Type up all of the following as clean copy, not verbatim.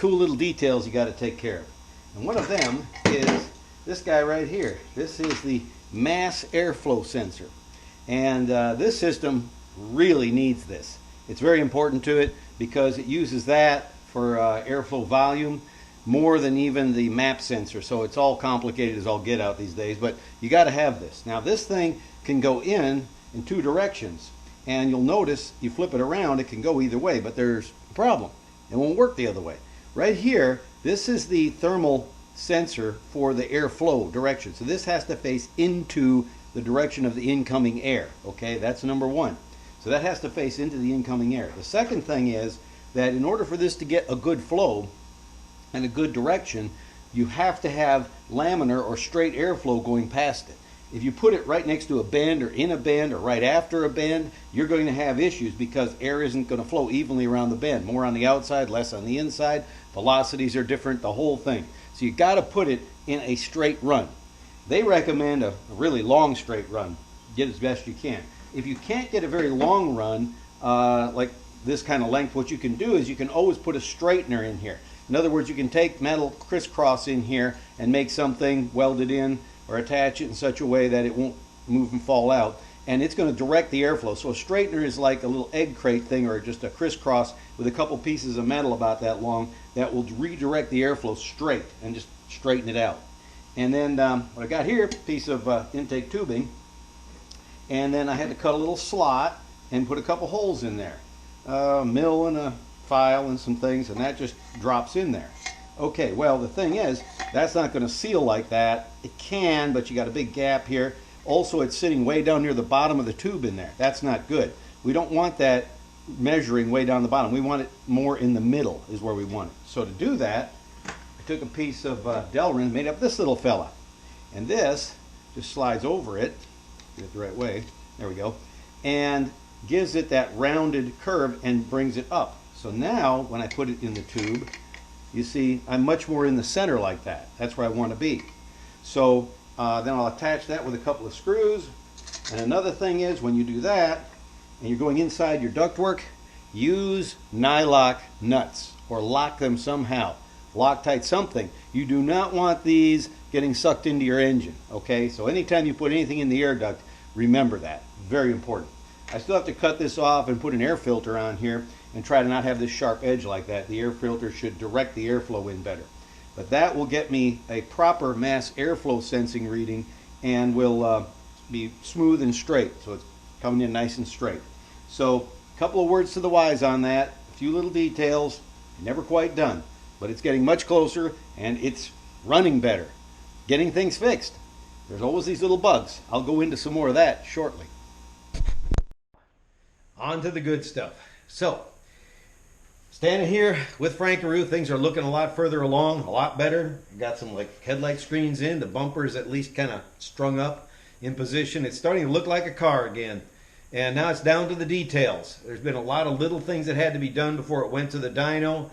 two little details you got to take care of. And one of them is this guy right here. This is the mass airflow sensor. And this system really needs this. It's very important to it because it uses that for airflow volume more than even the map sensor. So it's all complicated as all get out these days, but you got to have this. Now this thing can go in two directions, and you'll notice you flip it around, it can go either way, but there's a problem. It won't work the other way. Right here, this is the thermal sensor for the airflow direction. So this has to face into the direction of the incoming air. Okay, that's number one. So that has to face into the incoming air. The second thing is that in order for this to get a good flow and a good direction, you have to have laminar or straight airflow going past it. If you put it right next to a bend or in a bend or right after a bend, you're going to have issues because air isn't going to flow evenly around the bend. More on the outside, less on the inside. Velocities are different, the whole thing. So you got to put it in a straight run. They recommend a really long straight run. Get as best you can. If you can't get a very long run, like this kind of length, what you can do is you can always put a straightener in here. In other words, you can take metal crisscross in here and make something, weld it in or attach it in such a way that it won't move and fall out, and it's going to direct the airflow. So a straightener is like a little egg crate thing or just a crisscross with a couple pieces of metal about that long that will redirect the airflow straight and just straighten it out. And then what I got here, a piece of intake tubing, and then I had to cut a little slot and put a couple holes in there. A mill and a file and some things, and that just drops in there. Okay, well the thing is, that's not going to seal like that. It can, but you got a big gap here. Also, it's sitting way down near the bottom of the tube in there. That's not good. We don't want that measuring way down the bottom. We want it more in the middle is where we want it. So to do that, I took a piece of Delrin, made up this little fella. And this just slides over it, get it the right way, there we go, and gives it that rounded curve and brings it up. So now, when I put it in the tube, you see I'm much more in the center like that. That's where I want to be. So then I'll attach that with a couple of screws. And another thing is, when you do that, and you're going inside your ductwork, use nylock nuts, or lock them somehow. Loctite something. You do not want these getting sucked into your engine. Okay, so anytime you put anything in the air duct, remember that. Very important. I still have to cut this off and put an air filter on here and try to not have this sharp edge like that. The air filter should direct the airflow in better. But that will get me a proper mass airflow sensing reading and will be smooth and straight. So it's coming in nice and straight. So a couple of words to the wise on that. A few little details. Never quite done. But it's getting much closer and it's running better. Getting things fixed. There's always these little bugs. I'll go into some more of that shortly. On to the good stuff. So, standing here with Frankaru, things are looking a lot further along, a lot better. Got some like headlight screens in, the bumper's at least kind of strung up in position. It's starting to look like a car again. And now it's down to the details. There's been a lot of little things that had to be done before it went to the dyno,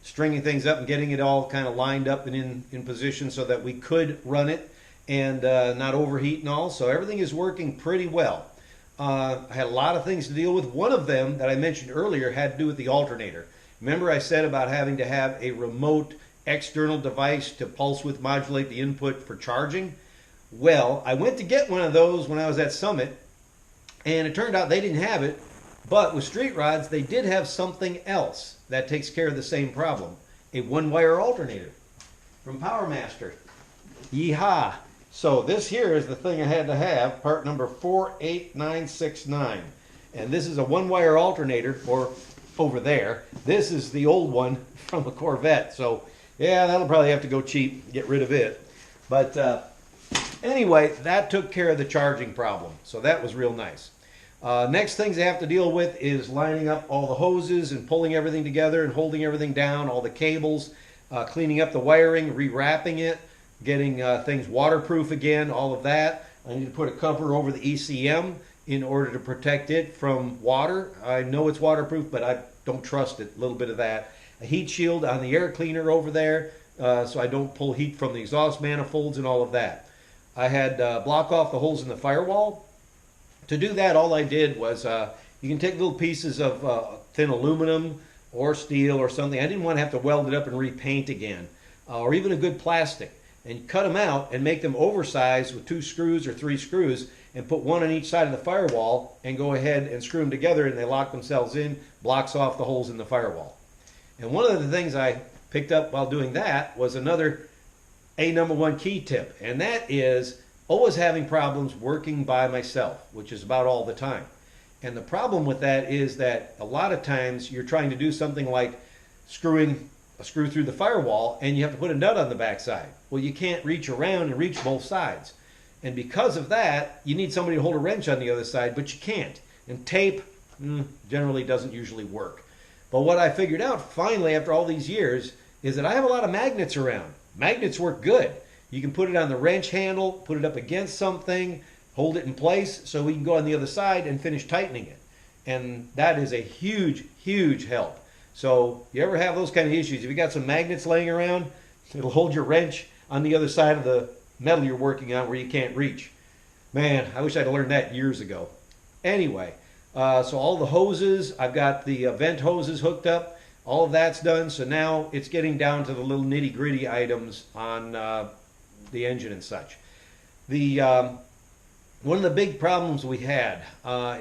stringing things up and getting it all kind of lined up and in position so that we could run it and not overheat and all. So everything is working pretty well. I had a lot of things to deal with. One of them that I mentioned earlier had to do with the alternator. Remember I said about having to have a remote external device to pulse width modulate the input for charging? Well, I went to get one of those when I was at Summit, and it turned out they didn't have it, but with Street Rods they did have something else that takes care of the same problem. A one-wire alternator from PowerMaster. Yeehaw! So this here is the thing I had to have, part number 48969. And this is a one-wire alternator, or over there. This is the old one from the Corvette. So yeah, that'll probably have to go cheap, get rid of it. But anyway, that took care of the charging problem. So that was real nice. Next things I have to deal with is lining up all the hoses and pulling everything together and holding everything down, all the cables, cleaning up the wiring, rewrapping it, getting things waterproof again, all of that. I need to put a cover over the ECM in order to protect it from water. I know it's waterproof, but I don't trust it, a little bit of that. A heat shield on the air cleaner over there so I don't pull heat from the exhaust manifolds and all of that. I had block off the holes in the firewall. To do that, all I did was, you can take little pieces of thin aluminum, or steel or something. I didn't want to have to weld it up and repaint again, or even a good plastic. And cut them out and make them oversized with 2 screws or 3 screws and put one on each side of the firewall and go ahead and screw them together, and they lock themselves in, blocks off the holes in the firewall. And one of the things I picked up while doing that was another number one key tip, and that is always having problems working by myself, which is about all the time. And the problem with that is that a lot of times you're trying to do something like screwing a screw through the firewall, and you have to put a nut on the backside. Well, you can't reach around and reach both sides. And because of that, you need somebody to hold a wrench on the other side, but you can't. And tape generally doesn't usually work. But what I figured out finally after all these years is that I have a lot of magnets around. Magnets work good. You can put it on the wrench handle, put it up against something, hold it in place so we can go on the other side and finish tightening it. And that is a huge, huge help. So you ever have those kind of issues, if you got some magnets laying around, it'll hold your wrench on the other side of the metal you're working on where you can't reach. Man, I wish I'd learned that years ago. Anyway, so all the hoses, I've got the vent hoses hooked up. All of that's done. So now it's getting down to the little nitty gritty items on the engine and such. One of the big problems we had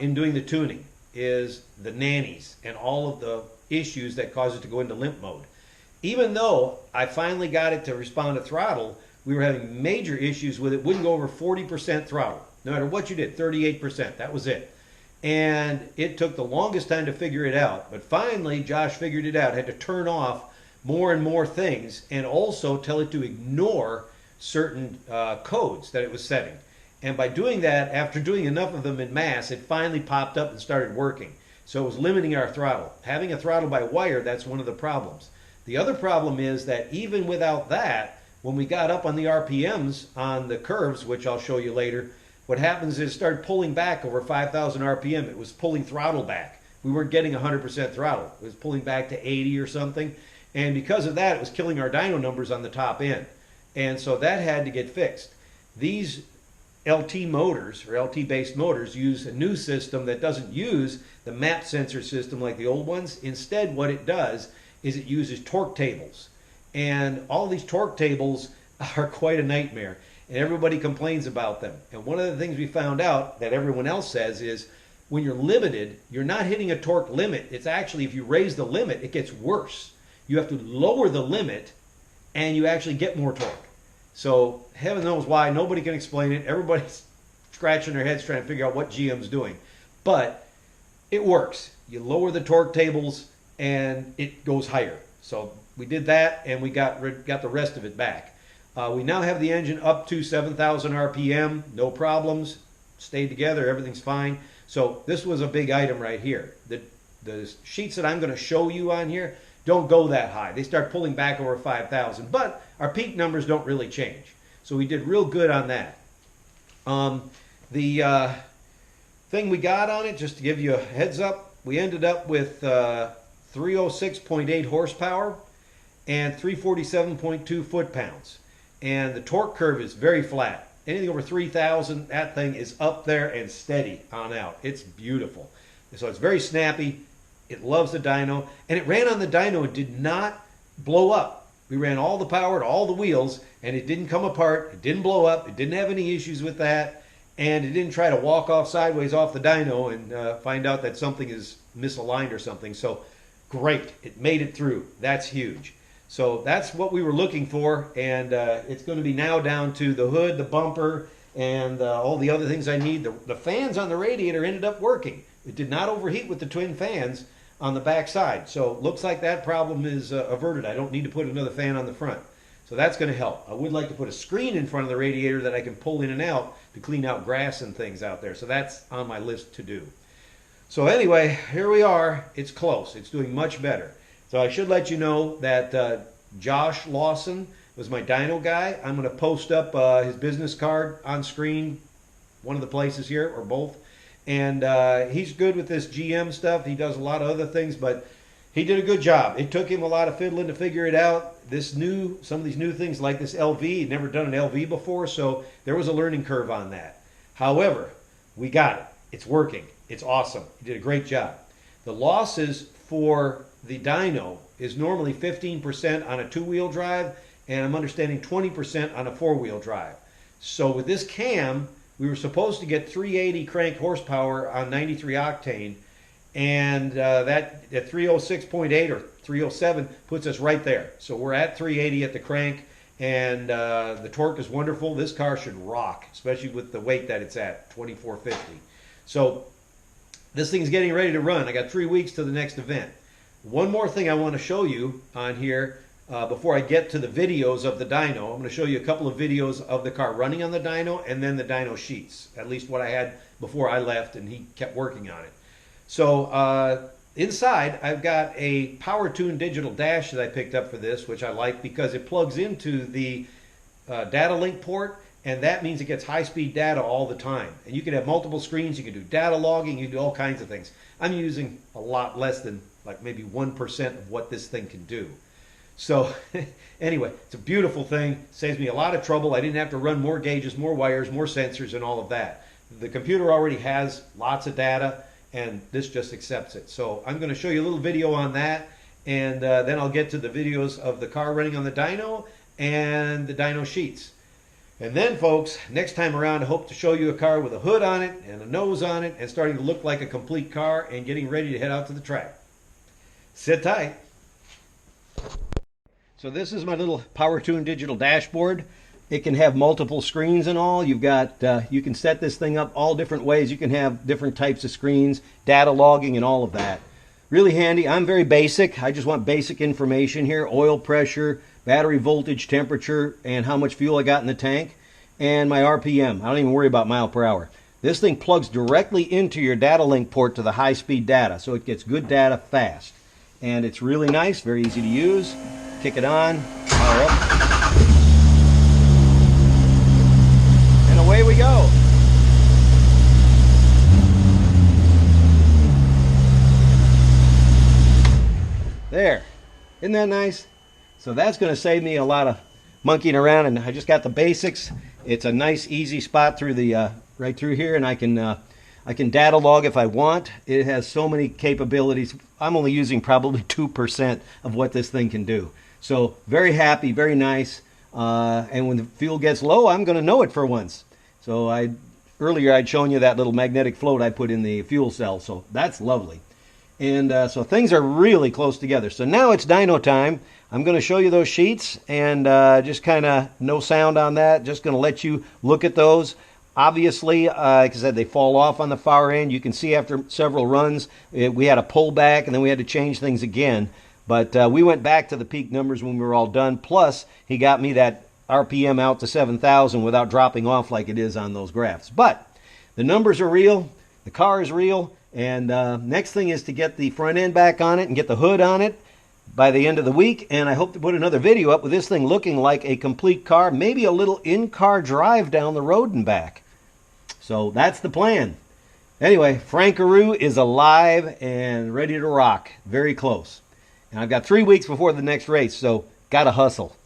in doing the tuning is the nannies and all of the issues that cause it to go into limp mode. Even though I finally got it to respond to throttle, we were having major issues with it. Wouldn't go over 40% throttle. No matter what you did, 38%, that was it. And it took the longest time to figure it out. But finally, Josh figured it out. Had to turn off more and more things and also tell it to ignore certain codes that it was setting. And by doing that, after doing enough of them in mass, it finally popped up and started working. So it was limiting our throttle. Having a throttle by wire, that's one of the problems. The other problem is that even without that, when we got up on the RPMs on the curves, which I'll show you later, what happens is it started pulling back over 5,000 RPM. It was pulling throttle back. We weren't getting 100% throttle. It was pulling back to 80 or something. And because of that, it was killing our dyno numbers on the top end. And so that had to get fixed. These LT motors, or LT-based motors, use a new system that doesn't use the map sensor system like the old ones. Instead, what it does is it uses torque tables. And all these torque tables are quite a nightmare. And everybody complains about them. And one of the things we found out that everyone else says is when you're limited, you're not hitting a torque limit. It's actually, if you raise the limit, it gets worse. You have to lower the limit and you actually get more torque. So heaven knows why. Nobody can explain it. Everybody's scratching their heads trying to figure out what GM's doing. But it works. You lower the torque tables and it goes higher. So we did that and we got the rest of it back. We now have the engine up to 7,000 RPM, no problems, stayed together, everything's fine. So this was a big item right here. The sheets that I'm going to show you on here don't go that high. They start pulling back over 5,000, but our peak numbers don't really change. So we did real good on that. The thing we got on it, just to give you a heads up, we ended up with 306.8 horsepower and 347.2 foot-pounds. And the torque curve is very flat. Anything over 3,000, that thing is up there and steady on out. It's beautiful. So it's very snappy. It loves the dyno. And it ran on the dyno. It did not blow up. We ran all the power to all the wheels, and it didn't come apart. It didn't blow up. It didn't have any issues with that. And it didn't try to walk off sideways off the dyno and find out that something is misaligned or something. So great. It made it through. That's huge. So that's what we were looking for, and it's going to be now down to the hood, the bumper, and all the other things I need. The fans on the radiator ended up working. It did not overheat with the twin fans on the back side. So it looks like that problem is averted. I don't need to put another fan on the front. So that's going to help. I would like to put a screen in front of the radiator that I can pull in and out to clean out grass and things out there. So that's on my list to do. So anyway, here we are. It's close. It's doing much better. So I should let you know that Josh Lawson was my dyno guy. I'm going to post up his business card on screen, one of the places here, or both. And he's good with this GM stuff. He does a lot of other things, but he did a good job. It took him a lot of fiddling to figure it out. Some of these new things like this LV, he'd never done an LV before, so there was a learning curve on that. However, we got it. It's working. It's awesome. He did a great job. The losses for the dyno is normally 15% on a two-wheel drive, and I'm understanding 20% on a four-wheel drive. So with this cam, we were supposed to get 380 crank horsepower on 93 octane, and that at 306.8 or 307 puts us right there. So we're at 380 at the crank, and the torque is wonderful. This car should rock, especially with the weight that it's at, 2450. So this thing's getting ready to run. I got 3 weeks to the next event. One more thing I want to show you on here before I get to the videos of the dyno. I'm going to show you a couple of videos of the car running on the dyno and then the dyno sheets, at least what I had before I left, and he kept working on it. So inside, I've got a power tune digital dash that I picked up for this, which I like because it plugs into the data link port, and that means it gets high-speed data all the time. And you can have multiple screens, you can do data logging, you can do all kinds of things. I'm using a lot less than like maybe 1% of what this thing can do. So anyway, it's a beautiful thing, saves me a lot of trouble. I didn't have to run more gauges, more wires, more sensors, and all of that. The computer already has lots of data, and this just accepts it. So I'm going to show you a little video on that, and then I'll get to the videos of the car running on the dyno and the dyno sheets. And then, folks, next time around, I hope to show you a car with a hood on it and a nose on it and starting to look like a complete car and getting ready to head out to the track. Sit tight. So this is my little power tune digital dashboard. It can have multiple screens and all. You've got, you can set this thing up all different ways. You can have different types of screens, data logging, and all of that. Really handy. I'm very basic. I just want basic information here: oil pressure, battery voltage, temperature, and how much fuel I got in the tank, and my RPM. I don't even worry about mile per hour. This thing plugs directly into your data link port to the high-speed data, so it gets good data fast. And it's really nice, very easy to use. Kick it on, power up, and away we go. There, isn't that nice? So that's going to save me a lot of monkeying around, and I just got the basics. It's a nice, easy spot through the right through here, and I can data log if I want. It has so many capabilities. I'm only using probably 2% of what this thing can do. So very happy, very nice. And when the fuel gets low, I'm going to know it for once. So earlier I'd shown you that little magnetic float I put in the fuel cell, so that's lovely. And so things are really close together. So now it's dyno time. I'm going to show you those sheets, and just kind of no sound on that. Just going to let you look at those. Obviously, like I said, they fall off on the far end. You can see after several runs, we had a pull back, and then we had to change things again. But we went back to the peak numbers when we were all done. Plus, he got me that RPM out to 7,000 without dropping off like it is on those graphs. But the numbers are real. The car is real. And next thing is to get the front end back on it and get the hood on it by the end of the week. And I hope to put another video up with this thing looking like a complete car, maybe a little in-car drive down the road and back. So that's the plan. Anyway, Frankaru is alive and ready to rock. Very close. And I've got 3 weeks before the next race, so gotta hustle.